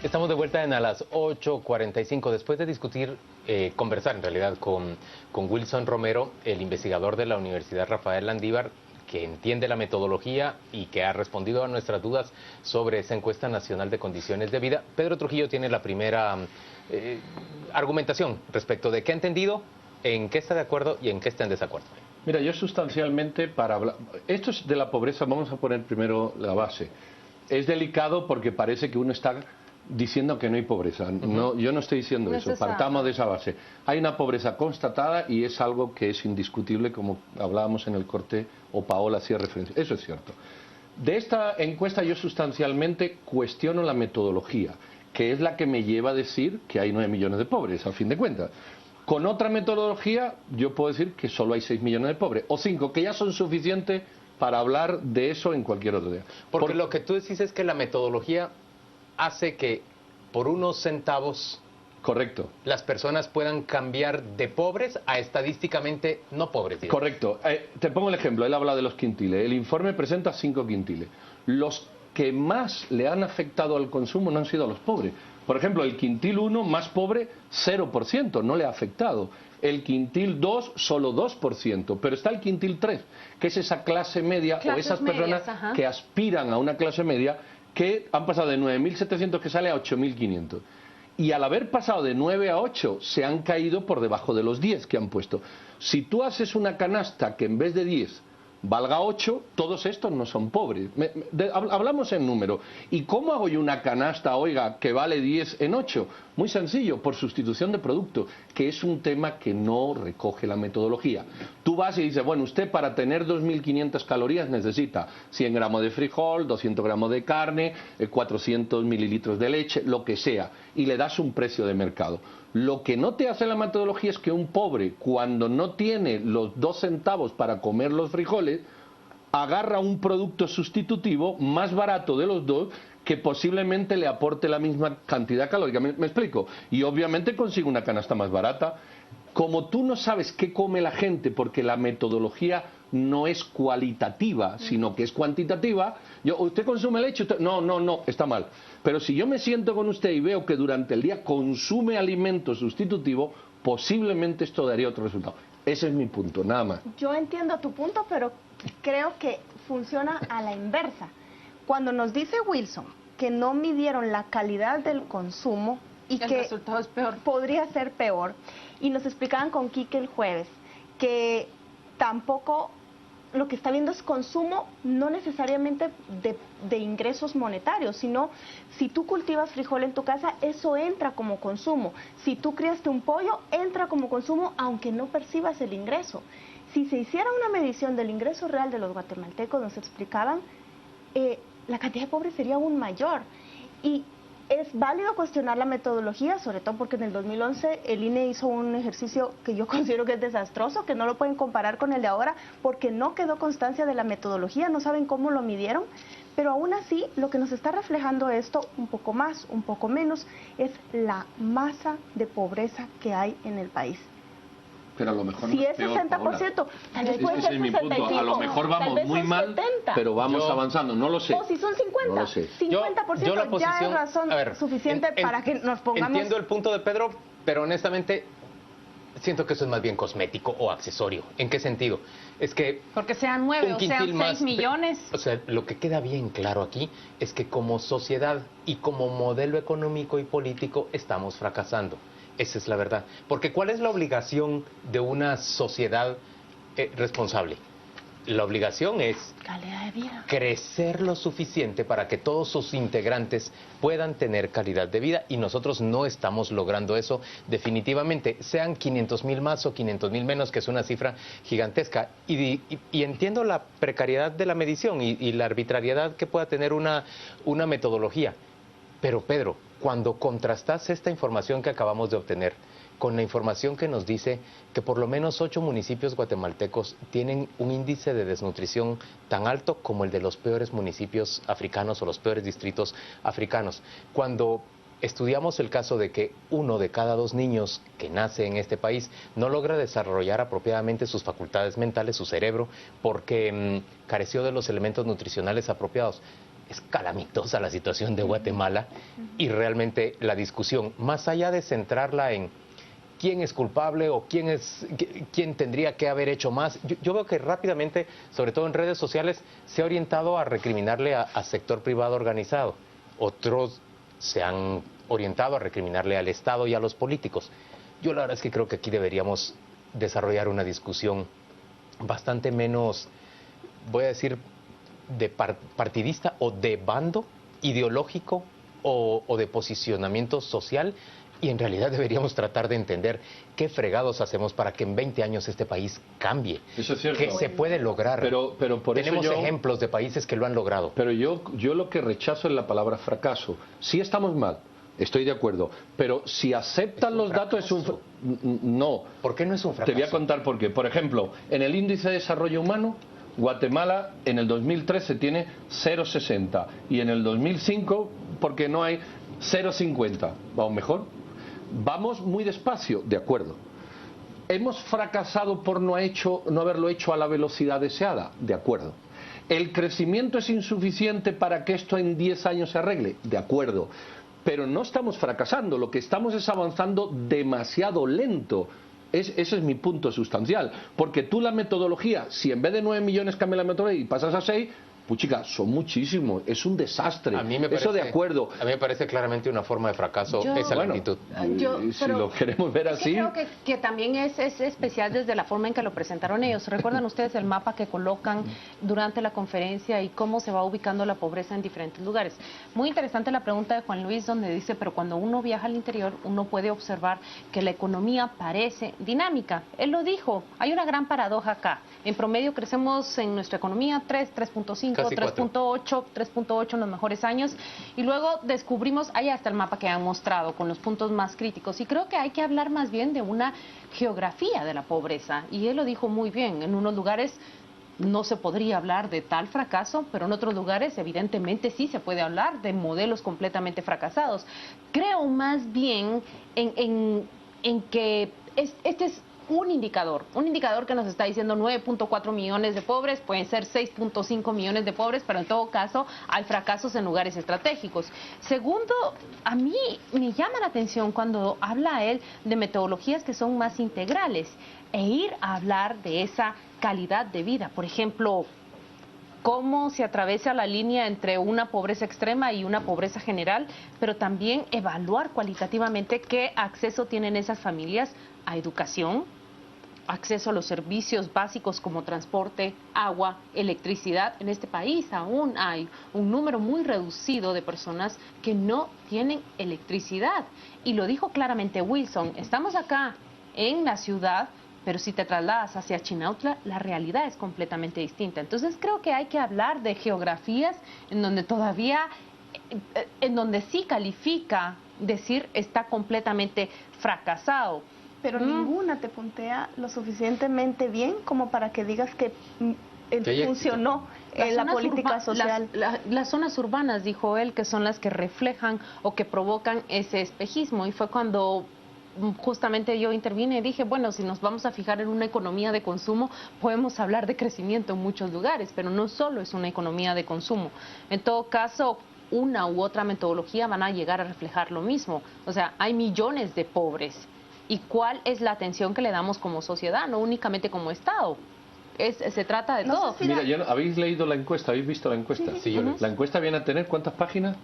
Estamos de vuelta a las 8:45. Después de discutir, conversar en realidad con Wilson Romero, el investigador de la Universidad Rafael Landívar, que entiende la metodología y que ha respondido a nuestras dudas sobre esa encuesta nacional de condiciones de vida, Pedro Trujillo tiene la primera argumentación respecto de qué ha entendido, en qué está de acuerdo y en qué está en desacuerdo. Mira, yo sustancialmente para hablar... Esto es de la pobreza, vamos a poner primero la base. Es delicado porque parece que uno está diciendo que no hay pobreza. No, yo no estoy diciendo eso, partamos de esa base. Hay una pobreza constatada y es algo que es indiscutible, como hablábamos en el corte, o Paola hacía referencia. Eso es cierto. De esta encuesta yo sustancialmente cuestiono la metodología, que es la que me lleva a decir que hay 9 millones de pobres, al fin de cuentas. Con otra metodología yo puedo decir que solo hay 6 millones de pobres, o 5, que ya son suficientes para hablar de eso en cualquier otro día. Porque lo que tú decís es que la metodología hace que por unos centavos, correcto, las personas puedan cambiar de pobres a estadísticamente no pobres, digamos. Correcto. Te pongo el ejemplo, él habla de los quintiles. El informe presenta 5 quintiles. Los que más le han afectado al consumo no han sido a los pobres. Por ejemplo, el quintil 1 más pobre, 0%, no le ha afectado. El quintil 2, solo 2%. Pero está el quintil 3, que es esa clase media o esas personas que aspiran a una clase media, que han pasado de 9.700 que sale a 8.500. Y al haber pasado de 9 a 8, se han caído por debajo de los 10 que han puesto. Si tú haces una canasta que en vez de 10 valga 8, todos estos no son pobres. Hablamos en número. ¿Y cómo hago yo una canasta, oiga, que vale 10 en 8? Muy sencillo, por sustitución de producto, que es un tema que no recoge la metodología. Tú vas y dices, bueno, usted para tener 2.500 calorías necesita 100 gramos de frijol, 200 gramos de carne, 400 mililitros de leche, lo que sea, y le das un precio de mercado. Lo que no te hace la metodología es que un pobre, cuando no tiene los 2 centavos para comer los frijoles, agarra un producto sustitutivo más barato de los dos que posiblemente le aporte la misma cantidad calórica. ¿Me explico? Y obviamente consigue una canasta más barata. Como tú no sabes qué come la gente, porque la metodología no es cualitativa, sino que es cuantitativa, ¿usted consume leche? No, está mal. Pero si yo me siento con usted y veo que durante el día consume alimento sustitutivo, posiblemente esto daría otro resultado. Ese es mi punto, nada más. Yo entiendo tu punto, pero creo que funciona a la inversa. Cuando nos dice Wilson que no midieron la calidad del consumo y que el resultado es peor, podría ser peor, y nos explicaban con Quique el jueves que tampoco lo que está viendo es consumo, no necesariamente de ingresos monetarios, sino si tú cultivas frijol en tu casa, eso entra como consumo. Si tú criaste un pollo, entra como consumo, aunque no percibas el ingreso. Si se hiciera una medición del ingreso real de los guatemaltecos, nos explicaban, la cantidad de pobres sería aún mayor. Y es válido cuestionar la metodología, sobre todo porque en el 2011 el INE hizo un ejercicio que yo considero que es desastroso, que no lo pueden comparar con el de ahora, porque no quedó constancia de la metodología, no saben cómo lo midieron, pero aún así lo que nos está reflejando esto, un poco más, un poco menos, es la masa de pobreza que hay en el país. Pero a lo mejor si no es 60%, tal vez puede ser 65%. A lo mejor vamos muy mal, 70%. Pero vamos avanzando, no lo sé. O si son 50%, no lo sé. 50% ya es razón suficiente para que nos pongamos... Entiendo el punto de Pedro, pero honestamente siento que eso es más bien cosmético o accesorio. ¿En qué sentido? Es que... Porque sean 9 o sean 6 millones. O sea, lo que queda bien claro aquí es que como sociedad y como modelo económico y político estamos fracasando. Esa es la verdad. Porque ¿cuál es la obligación de una sociedad responsable? La obligación es calidad de vida, crecer lo suficiente para que todos sus integrantes puedan tener calidad de vida, y nosotros no estamos logrando eso definitivamente, sean 500,000 más o 500,000 menos, que es una cifra gigantesca. Y entiendo la precariedad de la medición y la arbitrariedad que pueda tener una metodología. Pero Pedro, cuando contrastas esta información que acabamos de obtener con la información que nos dice que por lo menos 8 municipios guatemaltecos tienen un índice de desnutrición tan alto como el de los peores municipios africanos o los peores distritos africanos, cuando estudiamos el caso de que 1 de cada 2 niños que nace en este país no logra desarrollar apropiadamente sus facultades mentales, su cerebro, porque careció de los elementos nutricionales apropiados. es calamitosa la situación de Guatemala y realmente la discusión, más allá de centrarla en quién es culpable o quién tendría que haber hecho más, yo veo que rápidamente, sobre todo en redes sociales, se ha orientado a recriminarle a sector privado organizado. Otros se han orientado a recriminarle al Estado y a los políticos. Yo la verdad es que creo que aquí deberíamos desarrollar una discusión bastante menos, voy a decir, de partidista o de bando ideológico o de posicionamiento social, y en realidad deberíamos tratar de entender qué fregados hacemos para que en 20 años este país cambie. Eso es cierto. Que se puede lograr. Pero por tenemos eso ejemplos de países que lo han logrado. Pero yo lo que rechazo es la palabra fracaso. Sí estamos mal, estoy de acuerdo, pero si aceptan los datos es un... No. ¿Por qué no es un fracaso? Te voy a contar por qué. Por ejemplo, en el índice de desarrollo humano, Guatemala en el 2013 tiene 0,60 y en el 2005, porque no hay 0,50. ¿Vamos mejor? Vamos muy despacio, de acuerdo. ¿Hemos fracasado por no haberlo hecho a la velocidad deseada? De acuerdo. ¿El crecimiento es insuficiente para que esto en 10 años se arregle? De acuerdo. Pero no estamos fracasando, lo que estamos es avanzando demasiado lento. Ese es mi punto sustancial. Porque tú la metodología, si en vez de 9 millones cambias la metodología y pasas a 6... Pues chica, son muchísimos, es un desastre. A mí me parece, eso de acuerdo. A mí me parece claramente una forma de fracaso esa lentitud. Si lo queremos ver así. Creo que también es especial desde la forma en que lo presentaron ellos. ¿Recuerdan ustedes el mapa que colocan durante la conferencia y cómo se va ubicando la pobreza en diferentes lugares? Muy interesante la pregunta de Juan Luis, donde dice, pero cuando uno viaja al interior, uno puede observar que la economía parece dinámica. Él lo dijo, hay una gran paradoja acá. En promedio crecemos en nuestra economía 3.5, 3.8 en los mejores años, y luego descubrimos, ahí está el mapa que han mostrado con los puntos más críticos, y creo que hay que hablar más bien de una geografía de la pobreza, y él lo dijo muy bien. En unos lugares no se podría hablar de tal fracaso, pero en otros lugares evidentemente sí se puede hablar de modelos completamente fracasados. Creo más bien en que este es un indicador que nos está diciendo 9.4 millones de pobres, pueden ser 6.5 millones de pobres, pero en todo caso hay fracasos en lugares estratégicos. Segundo, a mí me llama la atención cuando habla él de metodologías que son más integrales e ir a hablar de esa calidad de vida. Por ejemplo, cómo se atraviesa la línea entre una pobreza extrema y una pobreza general, pero también evaluar cualitativamente qué acceso tienen esas familias a educación, acceso a los servicios básicos como transporte, agua, electricidad. En este país aún hay un número muy reducido de personas que no tienen electricidad. Y lo dijo claramente Wilson, estamos acá en la ciudad, pero si te trasladas hacia Chinautla, la realidad es completamente distinta. Entonces creo que hay que hablar de geografías en donde todavía, en donde sí califica decir está completamente fracasado. Pero ninguna te puntea lo suficientemente bien como para que digas que funcionó la política social. Las zonas urbanas, dijo él, que son las que reflejan o que provocan ese espejismo. Y fue cuando justamente yo intervine y dije, bueno, si nos vamos a fijar en una economía de consumo, podemos hablar de crecimiento en muchos lugares, pero no solo es una economía de consumo. En todo caso, una u otra metodología van a llegar a reflejar lo mismo. O sea, hay millones de pobres. ¿Y cuál es la atención que le damos como sociedad, no únicamente como Estado? Se trata de todo. Mira, ¿habéis leído la encuesta? ¿Habéis visto la encuesta? Sí, yo La encuesta viene a tener ¿cuántas páginas?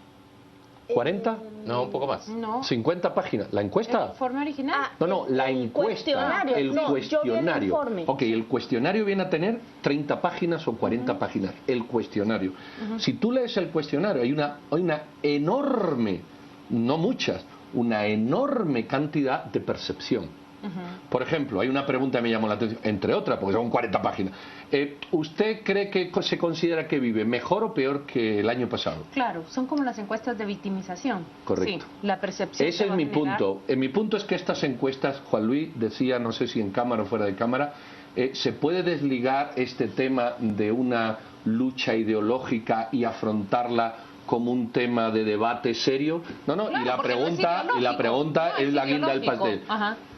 ¿40? No, un poco más. No. 50 páginas. ¿La encuesta? ¿El informe original? No, la encuesta. El cuestionario. Ok, el cuestionario viene a tener 30 páginas o 40 páginas. El cuestionario. Si tú lees el cuestionario, hay una enorme, no muchas, una enorme cantidad de percepción. Por ejemplo, hay una pregunta que me llamó la atención, entre otras, porque son 40 páginas. ¿Usted cree que se considera que vive mejor o peor que el año pasado? Claro, son como las encuestas de victimización. Correcto. Sí, la percepción. Ese es mi punto. Mi punto es que estas encuestas, Juan Luis decía, no sé si en cámara o fuera de cámara, se puede desligar este tema de una lucha ideológica y afrontarla como un tema de debate serio. Claro, y la pregunta es la guinda del pastel.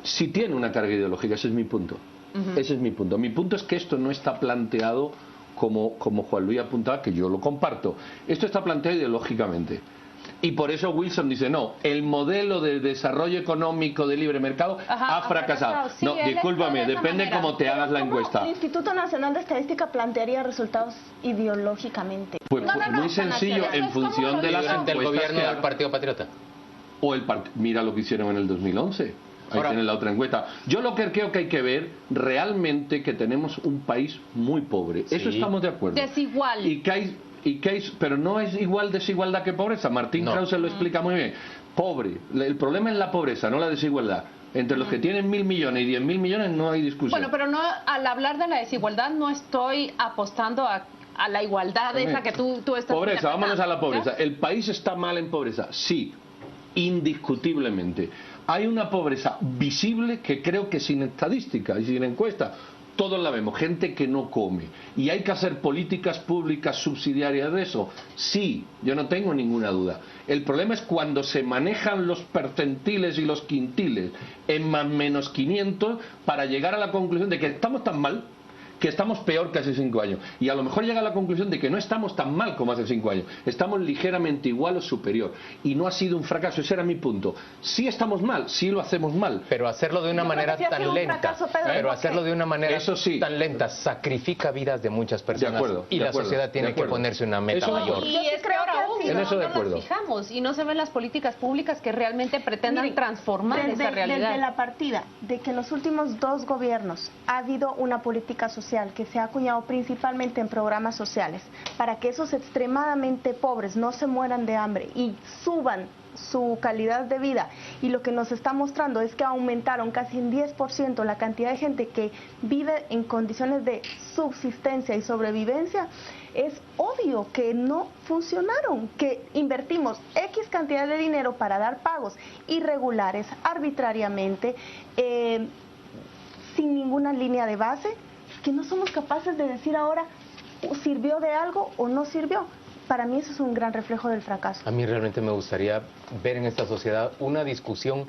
Si tiene una carga ideológica, ese es mi punto. Ese es mi punto. Mi punto es que esto no está planteado como Juan Luis apuntaba, que yo lo comparto. Esto está planteado ideológicamente. Y por eso Wilson dice, no, el modelo de desarrollo económico de libre mercado ha fracasado. Sí, no, discúlpame, depende cómo te hagas la encuesta. El Instituto Nacional de Estadística plantearía resultados ideológicamente. Pues muy sencillo, en función de las encuestas del gobierno que del Partido Patriota. O mira lo que hicieron en el 2011. Ahí tienen la otra encuesta. Yo lo que creo que hay que ver realmente que tenemos un país muy pobre. Sí. Eso estamos de acuerdo. Desigual. Pero no es igual desigualdad que pobreza. Martín Krause lo explica muy bien. Pobre. El problema es la pobreza, no la desigualdad. Entre los que tienen 1.000 millones y 10.000 millones no hay discusión. Bueno, pero no, al hablar de la desigualdad no estoy apostando a la igualdad esa que tú estás... Pobreza, vámonos a la pobreza. ¿El país está mal en pobreza? Sí, indiscutiblemente. Hay una pobreza visible que creo que sin estadística y sin encuesta todos la vemos, gente que no come. ¿Y hay que hacer políticas públicas subsidiarias de eso? Sí, yo no tengo ninguna duda. El problema es cuando se manejan los percentiles y los quintiles en más menos 500 para llegar a la conclusión de que estamos tan mal, que estamos peor que hace 5 años. Y a lo mejor llega a la conclusión de que no estamos tan mal como hace 5 años. Estamos ligeramente igual o superior. Y no ha sido un fracaso, ese era mi punto. Sí estamos mal, sí lo hacemos mal. Pero hacerlo de una manera tan lenta. Pero hacerlo de una manera tan lenta sacrifica vidas de muchas personas. De acuerdo, y la sociedad tiene que ponerse una meta mayor. Y es peor aún, en eso de acuerdo. Nos fijamos y no se ven las políticas públicas que realmente pretendan transformar esa realidad. Desde la partida de que en los últimos 2 gobiernos ha habido una política social que se ha acuñado principalmente en programas sociales para que esos extremadamente pobres no se mueran de hambre y suban su calidad de vida, y lo que nos está mostrando es que aumentaron casi en 10% la cantidad de gente que vive en condiciones de subsistencia y sobrevivencia. Es obvio que no funcionaron, que invertimos X cantidad de dinero para dar pagos irregulares, arbitrariamente, sin ninguna línea de base, que no somos capaces de decir ahora sirvió de algo o no sirvió. Para mí eso es un gran reflejo del fracaso. A mí realmente me gustaría ver en esta sociedad una discusión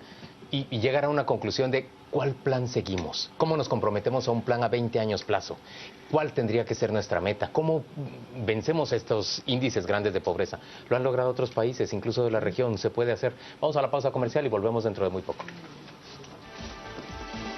y llegar a una conclusión de cuál plan seguimos, cómo nos comprometemos a un plan a 20 años plazo, cuál tendría que ser nuestra meta, cómo vencemos estos índices grandes de pobreza. Lo han logrado otros países, incluso de la región, se puede hacer. Vamos a la pausa comercial y volvemos dentro de muy poco.